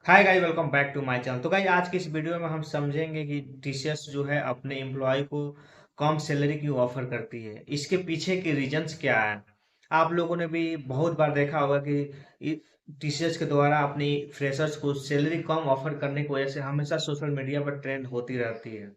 Hi guys, welcome back to my channel. तो guys, आज की इस वीडियो में हम समझेंगे कि टीसीएस जो है अपने एम्प्लॉय को कम सैलरी क्यों ऑफर करती है। इसके पीछे के रीजंस क्या है। आप लोगों ने भी बहुत बार देखा होगा कि टीसीएस के द्वारा अपनी फ्रेशर्स को सैलरी कम ऑफर करने की वजह से हमेशा सोशल मीडिया पर ट्रेंड होती रहती है।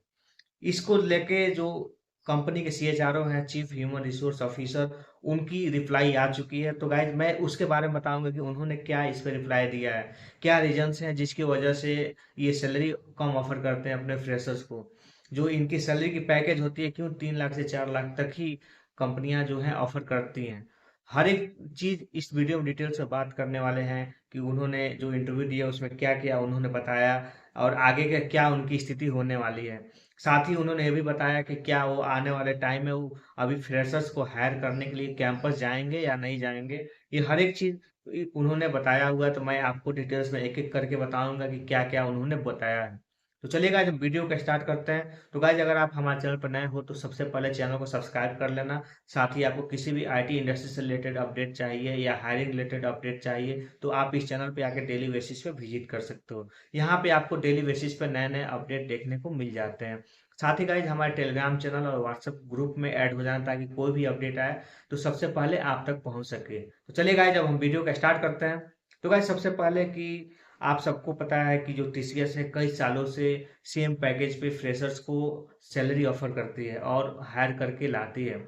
इसको लेके जो कंपनी के सीएचआरओ हैं, चीफ ह्यूमन रिसोर्स ऑफिसर, उनकी रिप्लाई आ चुकी है। तो गाइज मैं उसके बारे में बताऊंगा कि उन्होंने क्या इस पे रिप्लाई दिया है, क्या रीजंस हैं जिसकी वजह से ये सैलरी कम ऑफर करते हैं अपने फ्रेशर्स को। जो इनकी सैलरी की पैकेज होती है, क्यों 3 लाख से 4 लाख तक ही कंपनियां जो हैं ऑफर करती हैं। हर एक चीज इस वीडियो में डिटेल से बात करने वाले हैं कि उन्होंने जो इंटरव्यू दिया उसमें क्या क्या उन्होंने बताया और आगे का क्या उनकी स्थिति होने वाली है। साथ ही उन्होंने ये भी बताया कि क्या वो आने वाले टाइम में वो अभी फ्रेशर्स को हायर करने के लिए कैंपस जाएंगे या नहीं जाएंगे। ये हर एक चीज उन्होंने बताया हुआ है, तो मैं आपको डिटेल्स में एक एक करके बताऊंगा कि क्या क्या उन्होंने बताया है। तो चलिए गाइस, हम वीडियो को स्टार्ट करते हैं। तो गाइस, अगर आप हमारे चैनल पर नए हो तो सबसे पहले चैनल को सब्सक्राइब कर लेना। साथ ही आपको किसी भी आईटी इंडस्ट्री से रिलेटेड अपडेट चाहिए या हायरिंग रिलेटेड अपडेट चाहिए तो आप इस चैनल पे आके डेली बेसिस पे विजिट कर सकते हो। यहाँ पे आपको डेली बेसिस पे नए नए अपडेट देखने को मिल जाते हैं। साथ ही गाइज हमारे टेलीग्राम चैनल और व्हाट्सएप ग्रुप में ऐड हो जाना ताकि कोई भी अपडेट आए तो सबसे पहले आप तक पहुंच सके। तो चलिए गाइज, अब हम वीडियो का स्टार्ट करते हैं। तो गाइज, सबसे पहले कि आप सबको पता है कि जो टीसीएस है कई सालों से सेम पैकेज पे फ्रेशर्स को सैलरी ऑफर करती है और हायर करके लाती है।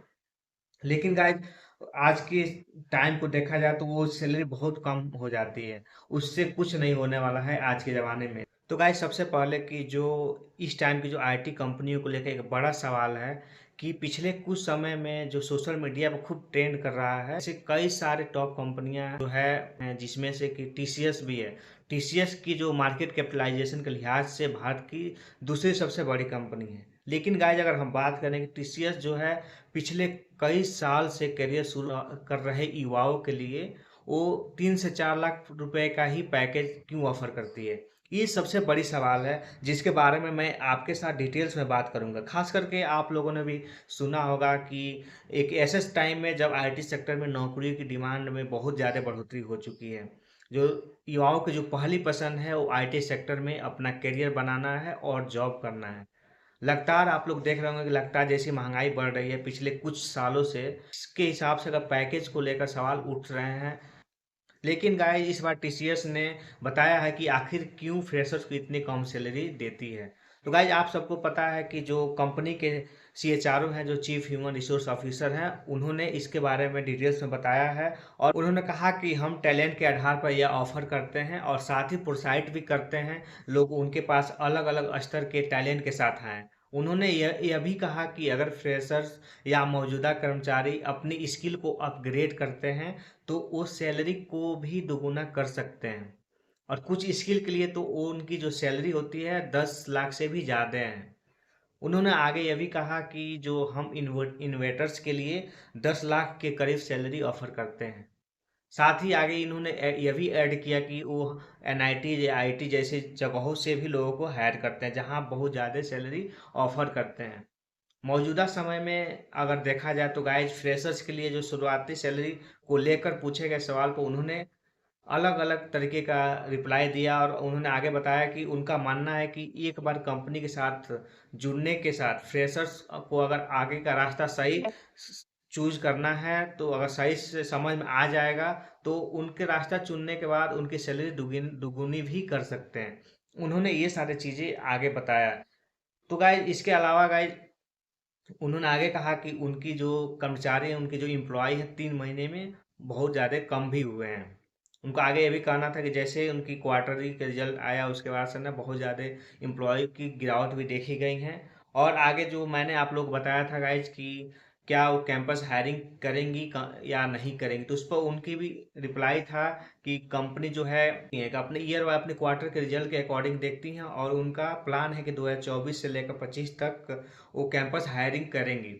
लेकिन गाइज, आज के टाइम को देखा जाए तो वो सैलरी बहुत कम हो जाती है। उससे कुछ नहीं होने वाला है आज के ज़माने में। तो गाइज, सबसे पहले कि जो इस टाइम की जो आईटी कंपनियों को लेकर एक बड़ा सवाल है कि पिछले कुछ समय में जो सोशल मीडिया पर खूब ट्रेंड कर रहा है, ऐसे कई सारे टॉप कंपनियां जो है जिसमें से कि टीसीएस भी है। टीसीएस की जो मार्केट कैपिटलाइजेशन के लिहाज से भारत की दूसरी सबसे बड़ी कंपनी है। लेकिन गाइज, अगर हम बात करें कि टीसीएस जो है पिछले कई साल से करियर शुरू कर रहे युवाओं के लिए वो 3 से 4 लाख रुपए का ही पैकेज क्यों ऑफर करती है। ये सबसे बड़ी सवाल है जिसके बारे में मैं आपके साथ डिटेल्स में बात करूंगा। खास करके आप लोगों ने भी सुना होगा कि एक ऐसे टाइम में जब आईटी सेक्टर में नौकरियों की डिमांड में बहुत ज़्यादा बढ़ोतरी हो चुकी है। जो युवाओं की जो पहली पसंद है वो आईटी सेक्टर में अपना करियर बनाना है और जॉब करना है। लगातार आप लोग देख रहे होंगे कि लगातार जैसी महंगाई बढ़ रही है पिछले कुछ सालों से, इसके हिसाब से अगर पैकेज को लेकर सवाल उठ रहे हैं। लेकिन गाइस, इस बार टीसीएस ने बताया है कि आखिर क्यों फ्रेशर्स को इतनी कम सैलरी देती है। तो गाइस, आप सबको पता है कि जो कंपनी के सीएचआरओ हैं, जो चीफ ह्यूमन रिसोर्स ऑफिसर हैं, उन्होंने इसके बारे में डिटेल्स में बताया है। और उन्होंने कहा कि हम टैलेंट के आधार पर यह ऑफर करते हैं और साथ ही प्रोत्साहित भी करते हैं लोग उनके पास अलग अलग स्तर के टैलेंट के साथ आए। उन्होंने यह भी कहा कि अगर फ्रेशर्स या मौजूदा कर्मचारी अपनी स्किल को अपग्रेड करते हैं तो वो सैलरी को भी दोगुना कर सकते हैं। और कुछ स्किल के लिए तो वो उनकी जो सैलरी होती है 10 लाख से भी ज़्यादा है। उन्होंने आगे यह भी कहा कि जो हम इन्वेटर्स के लिए 10 लाख के करीब सैलरी ऑफर करते हैं। साथ ही आगे इन्होंने यह भी ऐड किया कि वो एनआईटी या आईटी जैसे जगहों से भी लोगों को हायर करते हैं जहां बहुत ज़्यादा सैलरी ऑफर करते हैं। मौजूदा समय में अगर देखा जाए तो गाइज, फ्रेशर्स के लिए जो शुरुआती सैलरी को लेकर पूछे गए सवाल को उन्होंने अलग अलग तरीके का रिप्लाई दिया। और उन्होंने आगे बताया कि उनका मानना है कि एक बार कंपनी के साथ जुड़ने के साथ फ्रेशर्स को अगर आगे का रास्ता सही चूज करना है तो अगर सही से समझ में आ जाएगा तो उनके रास्ता चुनने के बाद उनकी सैलरी दुगुनी भी कर सकते हैं। उन्होंने ये सारी चीजें आगे बताया। तो गाइज, इसके अलावा गाइज, उन्होंने आगे कहा कि उनकी जो कर्मचारी हैं, उनके जो एम्प्लॉय हैं, 3 महीने में बहुत ज़्यादा कम भी हुए हैं। उनको आगे ये भी कहना था कि जैसे उनकी क्वार्टरली के रिजल्ट आया उसके बाद से ना बहुत ज़्यादा एम्प्लॉय की गिरावट भी देखी गई है। और आगे जो मैंने आप लोग को बताया था गाइज कि क्या वो कैंपस हायरिंग करेंगी या नहीं करेंगी, तो उस पर उनकी भी रिप्लाई था कि कंपनी जो है एक अपने ईयर व अपने क्वार्टर के रिजल्ट के अकॉर्डिंग देखती हैं और उनका प्लान है कि 2024 से लेकर 25 तक वो कैंपस हायरिंग करेंगी।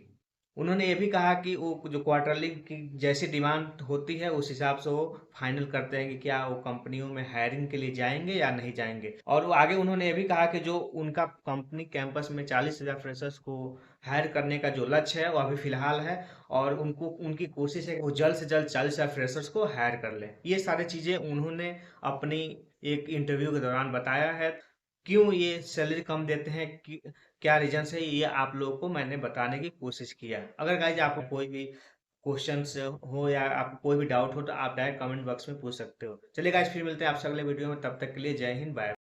उन्होंने ये भी कहा कि वो जो क्वार्टरली की जैसी डिमांड होती है उस हिसाब से वो फाइनल करते हैं कि क्या वो कंपनियों में हायरिंग के लिए जाएंगे या नहीं जाएंगे। और वो आगे उन्होंने ये भी कहा कि जो उनका कंपनी कैंपस में 40,000 फ्रेशर्स को हायर करने का जो लक्ष्य है वो अभी फिलहाल है। और उनको उनकी कोशिश है कि वो जल्द से जल्द 40,000 फ्रेशर्स को हायर कर ले। ये सारी चीज़ें उन्होंने अपनी एक इंटरव्यू के दौरान बताया है। क्यों ये सैलरी कम देते हैं, क्या रीजंस है, ये आप लोगों को मैंने बताने की कोशिश किया। अगर गाइज आपको कोई भी क्वेश्चंस हो या आपको कोई भी डाउट हो तो आप डायरेक्ट कमेंट बॉक्स में पूछ सकते हो। चलिए गाइज, फिर मिलते हैं आपसे अगले वीडियो में, तब तक के लिए जय हिंद, बाय।